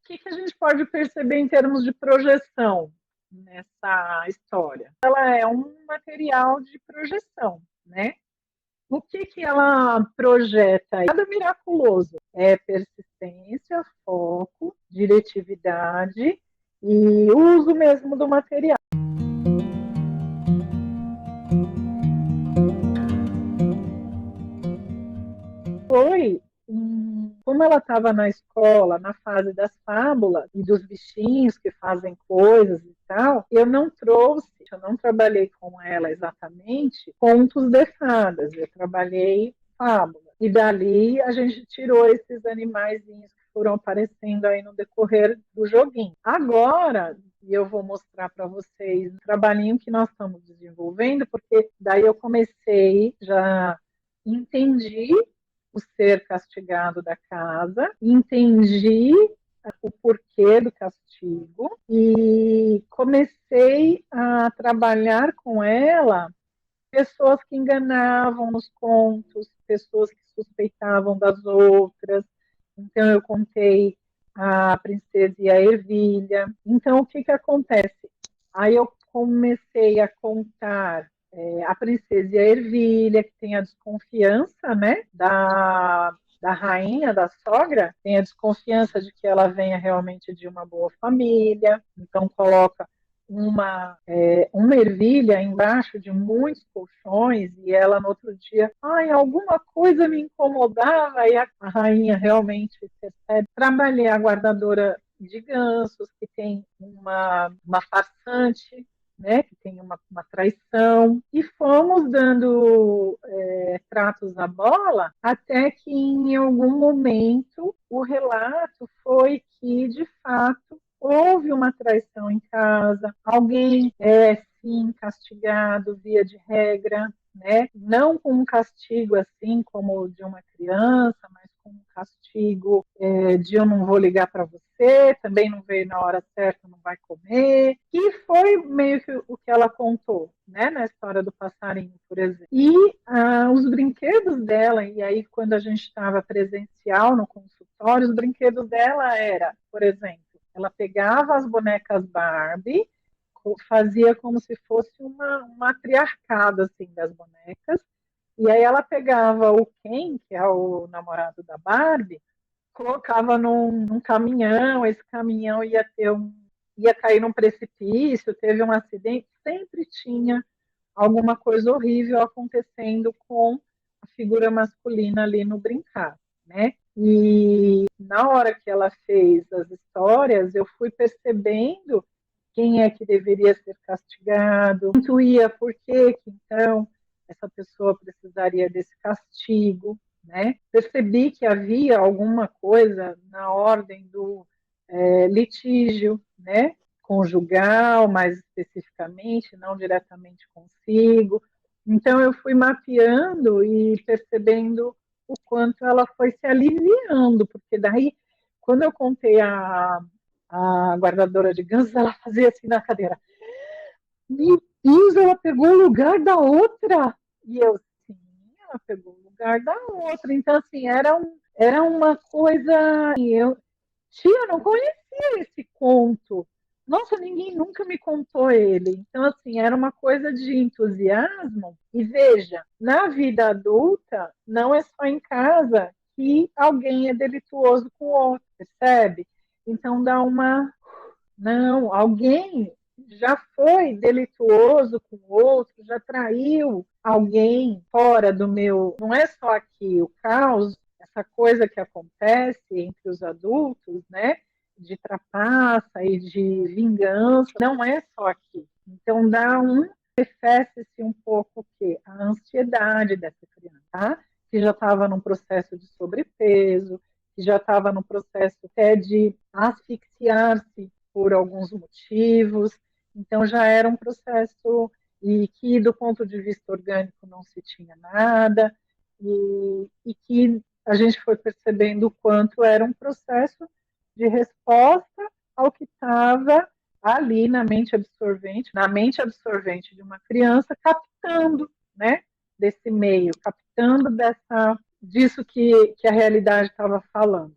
que a gente pode perceber em termos de projeção nessa história? Ela é um material de projeção, né? O que ela projeta? Nada miraculoso. É persistência, foco, diretividade e uso mesmo do material. Foi, como ela estava na escola, na fase das fábulas e dos bichinhos que fazem coisas e tal, eu não trouxe, eu não trabalhei com ela exatamente contos de fadas, eu trabalhei fábulas. E dali a gente tirou esses animaizinhos que foram aparecendo aí no decorrer do joguinho. Agora, e eu vou mostrar para vocês o trabalhinho que nós estamos desenvolvendo, porque daí eu comecei, já entendi o ser castigado da casa, entendi o porquê do castigo e comecei a trabalhar com ela pessoas que enganavam nos contos, pessoas que suspeitavam das outras. Então eu contei a princesa e a ervilha. Então o que acontece? Aí eu comecei a contar a princesa e a ervilha, que tem a desconfiança, né, da rainha, da sogra, tem a desconfiança de que ela venha realmente de uma boa família, então coloca uma ervilha embaixo de muitos colchões e ela no outro dia, ai, alguma coisa me incomodava e a rainha realmente percebe. Trabalhei a guardadora de gansos, que tem uma farsante, né, que tem uma traição, e fomos dando tratos à bola até que em algum momento o relato foi que, de fato, houve uma traição em casa, alguém é sim castigado via de regra, né? Não com um castigo assim como o de uma criança, mas com um castigo de eu não vou ligar para você, também não veio na hora certa, não vai comer, que foi meio que o que ela contou, né, na história do passarinho, por exemplo. E os brinquedos dela, e aí quando a gente estava presencial no consultório, os brinquedos dela era, por exemplo, ela pegava as bonecas Barbie, fazia como se fosse uma matriarcado assim, das bonecas, e aí ela pegava o Ken, que é o namorado da Barbie, colocava num caminhão, esse caminhão ia cair num precipício, teve um acidente, sempre tinha alguma coisa horrível acontecendo com a figura masculina ali no brincar, né? E na hora que ela fez as histórias, eu fui percebendo quem é que deveria ser castigado, intuía por que então essa pessoa precisaria desse castigo, né? Percebi que havia alguma coisa na ordem do litígio, né? Conjugal, mais especificamente, não diretamente consigo. Então eu fui mapeando e percebendo o quanto ela foi se aliviando, porque daí, quando eu contei a guardadora de gansos, ela fazia assim na cadeira. Meu Deus, ela pegou o lugar da outra. E eu, sim, ela pegou o lugar da outra. Então, assim, era uma coisa. Tia, eu não conhecia esse conto. Nossa, ninguém nunca me contou ele. Então, assim, era uma coisa de entusiasmo. E veja, na vida adulta, não é só em casa que alguém é delituoso com o outro, percebe? Então, dá uma. Não, alguém já foi delituoso com o outro, já traiu alguém fora do meu. Não é só aqui o caos, essa coisa que acontece entre os adultos, né? De trapaça e de vingança, não é só aqui. Então dá manifesta-se um pouco o quê? A ansiedade dessa criança, tá? Que já estava num processo de sobrepeso, que já estava no processo até de asfixiar-se por alguns motivos. Então já era um processo e que do ponto de vista orgânico não se tinha nada e que a gente foi percebendo o quanto era um processo de resposta ao que estava ali na mente absorvente de uma criança, captando, né, desse meio, captando disso que a realidade estava falando.